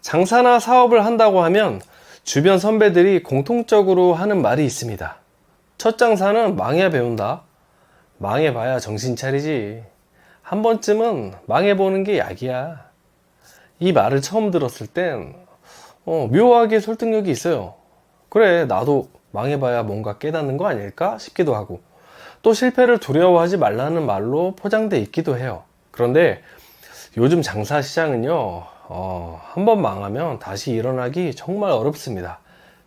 장사나 사업을 한다고 하면 주변 선배들이 공통적으로 하는 말이 있습니다. 첫 장사는 망해야 배운다. 망해봐야 정신 차리지. 한 번쯤은 망해보는 게 약이야. 이 말을 처음 들었을 땐 묘하게 설득력이 있어요. 그래, 나도 망해봐야 뭔가 깨닫는 거 아닐까 싶기도 하고, 또 실패를 두려워하지 말라는 말로 포장돼 있기도 해요. 그런데 요즘 장사 시장은요, 한번 망하면 다시 일어나기 정말 어렵습니다.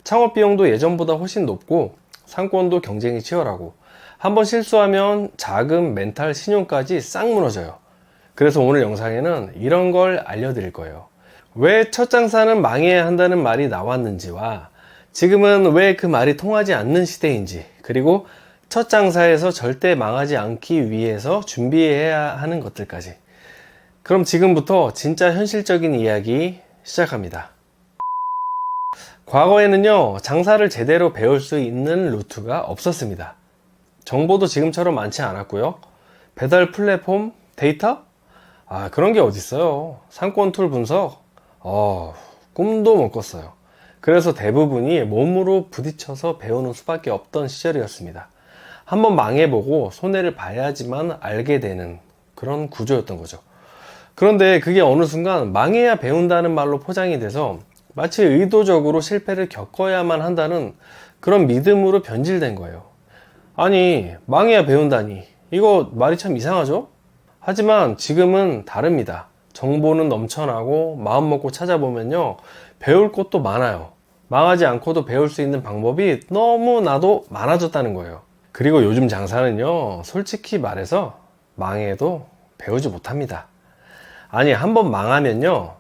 창업 비용도 예전보다 훨씬 높고 상권도 경쟁이 치열하고, 한번 실수하면 자금, 멘탈, 신용까지 싹 무너져요. 그래서 오늘 영상에는 이런 걸 알려드릴 거예요. 왜 첫 장사는 망해야 한다는 말이 나왔는지와 지금은 왜 그 말이 통하지 않는 시대인지, 그리고 첫 장사에서 절대 망하지 않기 위해서 준비해야 하는 것들까지. 그럼 지금부터 진짜 현실적인 이야기 시작합니다. 과거에는요, 장사를 제대로 배울 수 있는 루트가 없었습니다. 정보도 지금처럼 많지 않았고요. 배달 플랫폼, 데이터? 그런 게 어딨어요. 상권 툴 분석? 꿈도 못 꿨어요. 그래서 대부분이 몸으로 부딪혀서 배우는 수밖에 없던 시절이었습니다. 한번 망해보고 손해를 봐야지만 알게 되는 그런 구조였던 거죠. 그런데 그게 어느 순간 망해야 배운다는 말로 포장이 돼서 마치 의도적으로 실패를 겪어야만 한다는 그런 믿음으로 변질된 거예요. 아니, 망해야 배운다니, 이거 말이 참 이상하죠? 하지만 지금은 다릅니다. 정보는 넘쳐나고 마음 먹고 찾아보면요, 배울 것도 많아요. 망하지 않고도 배울 수 있는 방법이 너무나도 많아졌다는 거예요. 그리고 요즘 장사는요, 솔직히 말해서 망해도 배우지 못합니다. 아니, 한번 망하면요,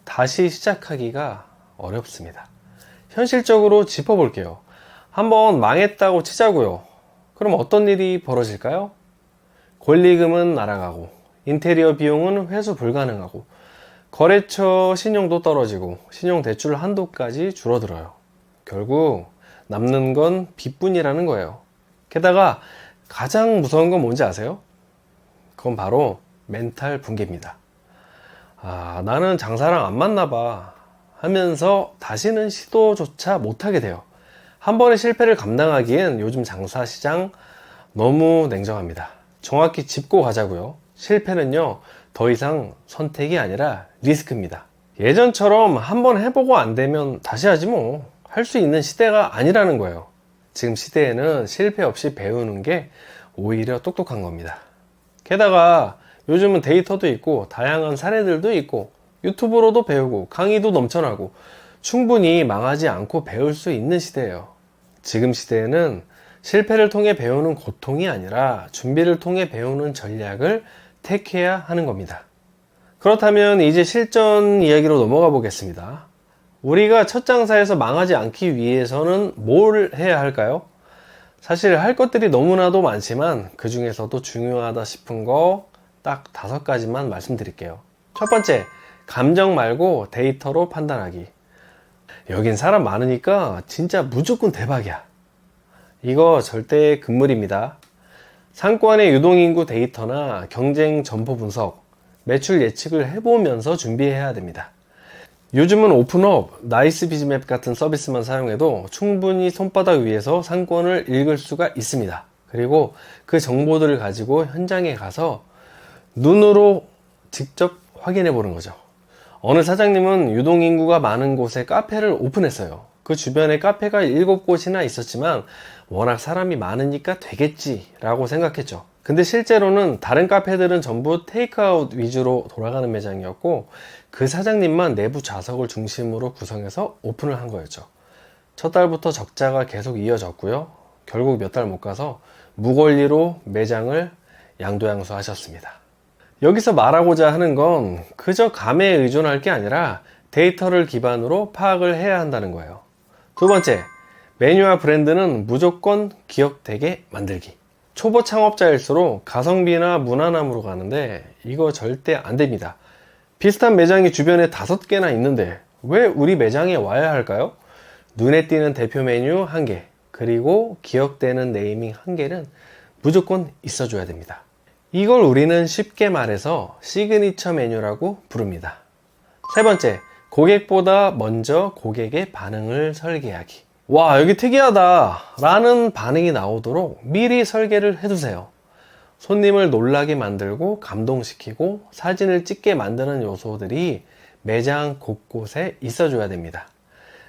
다시 시작하기가 어렵습니다. 현실적으로 짚어볼게요. 한번 망했다고 치자고요. 그럼 어떤 일이 벌어질까요? 권리금은 날아가고, 인테리어 비용은 회수 불가능하고, 거래처 신용도 떨어지고, 신용대출 한도까지 줄어들어요. 결국 남는 건 빚뿐이라는 거예요. 게다가 가장 무서운 건 뭔지 아세요? 그건 바로 멘탈 붕괴입니다. 나는 장사랑 안 맞나 봐 하면서 다시는 시도조차 못하게 돼요. 한 번의 실패를 감당하기엔 요즘 장사 시장 너무 냉정합니다. 정확히 짚고 가자고요. 실패는요, 더 이상 선택이 아니라 리스크입니다. 예전처럼 한번 해보고 안 되면 다시 하지 뭐, 할 수 있는 시대가 아니라는 거예요. 지금 시대에는 실패 없이 배우는 게 오히려 똑똑한 겁니다. 게다가 요즘은 데이터도 있고 다양한 사례들도 있고 유튜브로도 배우고 강의도 넘쳐나고 충분히 망하지 않고 배울 수 있는 시대예요. 지금 시대에는 실패를 통해 배우는 고통이 아니라 준비를 통해 배우는 전략을 택해야 하는 겁니다. 그렇다면 이제 실전 이야기로 넘어가 보겠습니다. 우리가 첫 장사에서 망하지 않기 위해서는 뭘 해야 할까요? 사실 할 것들이 너무나도 많지만 그 중에서도 중요하다 싶은 거 딱 5가지만 말씀드릴게요. 첫 번째, 감정 말고 데이터로 판단하기. 여긴 사람 많으니까 진짜 무조건 대박이야. 이거 절대 금물입니다. 상권의 유동인구 데이터나 경쟁 점포 분석, 매출 예측을 해보면서 준비해야 됩니다. 요즘은 오픈업, 나이스 비즈맵 같은 서비스만 사용해도 충분히 손바닥 위에서 상권을 읽을 수가 있습니다. 그리고 그 정보들을 가지고 현장에 가서 눈으로 직접 확인해 보는 거죠. 어느 사장님은 유동인구가 많은 곳에 카페를 오픈했어요. 그 주변에 카페가 7곳이나 있었지만 워낙 사람이 많으니까 되겠지 라고 생각했죠. 근데 실제로는 다른 카페들은 전부 테이크아웃 위주로 돌아가는 매장이었고, 그 사장님만 내부 좌석을 중심으로 구성해서 오픈을 한 거였죠. 첫 달부터 적자가 계속 이어졌고요. 결국 몇 달 못 가서 무권리로 매장을 양도양수 하셨습니다. 여기서 말하고자 하는 건 그저 감에 의존할 게 아니라 데이터를 기반으로 파악을 해야 한다는 거예요. 두 번째, 메뉴와 브랜드는 무조건 기억되게 만들기. 초보 창업자일수록 가성비나 무난함으로 가는데 이거 절대 안 됩니다. 비슷한 매장이 주변에 5개나 있는데 왜 우리 매장에 와야 할까요? 눈에 띄는 대표 메뉴 1개, 그리고 기억되는 네이밍 1개는 무조건 있어줘야 됩니다. 이걸 우리는 쉽게 말해서 시그니처 메뉴라고 부릅니다. 세 번째, 고객보다 먼저 고객의 반응을 설계하기. 와, 여기 특이하다 라는 반응이 나오도록 미리 설계를 해두세요. 손님을 놀라게 만들고 감동시키고 사진을 찍게 만드는 요소들이 매장 곳곳에 있어줘야 됩니다.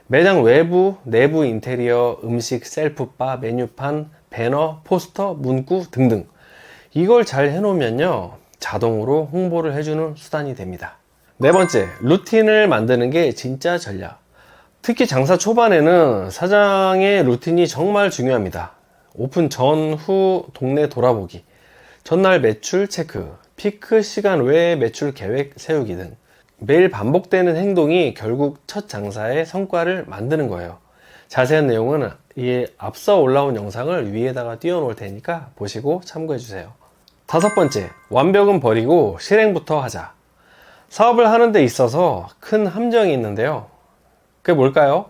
매장 외부, 내부 인테리어, 음식, 셀프바, 메뉴판, 배너, 포스터, 문구 등등. 이걸 잘 해놓으면요, 자동으로 홍보를 해주는 수단이 됩니다. 네 번째, 루틴을 만드는 게 진짜 전략. 특히 장사 초반에는 사장의 루틴이 정말 중요합니다. 오픈 전, 후 동네 돌아보기, 전날 매출 체크, 피크 시간 외에 매출 계획 세우기 등 매일 반복되는 행동이 결국 첫 장사의 성과를 만드는 거예요. 자세한 내용은 이 앞서 올라온 영상을 위에다가 띄워 놓을 테니까 보시고 참고해 주세요. 다섯 번째, 완벽은 버리고 실행부터 하자. 사업을 하는 데 있어서 큰 함정이 있는데요. 그게 뭘까요?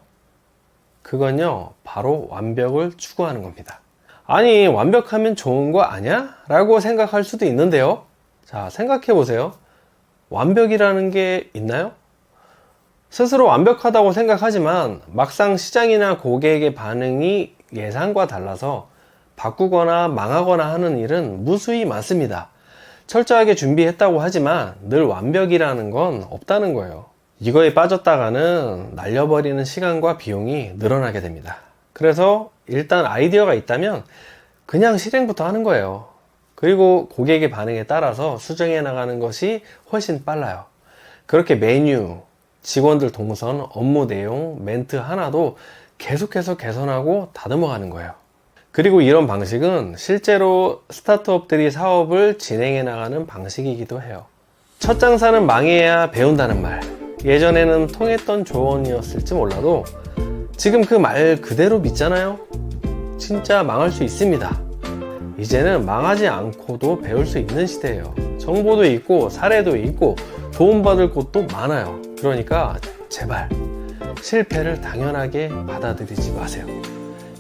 그건요, 바로 완벽을 추구하는 겁니다. 아니, 완벽하면 좋은 거 아니야? 라고 생각할 수도 있는데요. 자, 생각해 보세요. 완벽이라는 게 있나요? 스스로 완벽하다고 생각하지만 막상 시장이나 고객의 반응이 예상과 달라서 바꾸거나 망하거나 하는 일은 무수히 많습니다. 철저하게 준비했다고 하지만 늘 완벽이라는 건 없다는 거예요. 이거에 빠졌다가는 날려버리는 시간과 비용이 늘어나게 됩니다. 그래서 일단 아이디어가 있다면 그냥 실행부터 하는 거예요. 그리고 고객의 반응에 따라서 수정해 나가는 것이 훨씬 빨라요. 그렇게 메뉴, 직원들 동선, 업무 내용, 멘트 하나도 계속해서 개선하고 다듬어 가는 거예요. 그리고 이런 방식은 실제로 스타트업들이 사업을 진행해 나가는 방식이기도 해요. 첫 장사는 망해야 배운다는 말, 예전에는 통했던 조언이었을지 몰라도 지금 그 말 그대로 믿잖아요. 진짜 망할 수 있습니다. 이제는 망하지 않고도 배울 수 있는 시대예요. 정보도 있고 사례도 있고 도움받을 곳도 많아요. 그러니까 제발 실패를 당연하게 받아들이지 마세요.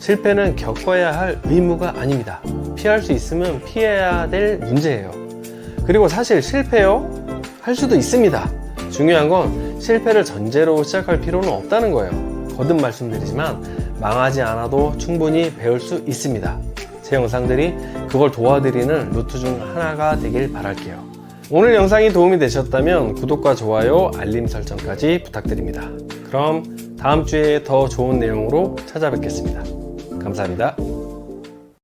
실패는 겪어야 할 의무가 아닙니다. 피할 수 있으면 피해야 될 문제예요. 그리고 사실 실패요? 할 수도 있습니다. 중요한 건 실패를 전제로 시작할 필요는 없다는 거예요. 거듭 말씀드리지만 망하지 않아도 충분히 배울 수 있습니다. 제 영상들이 그걸 도와드리는 루트 중 하나가 되길 바랄게요. 오늘 영상이 도움이 되셨다면 구독과 좋아요, 알림 설정까지 부탁드립니다. 그럼 다음 주에 더 좋은 내용으로 찾아뵙겠습니다. 감사합니다.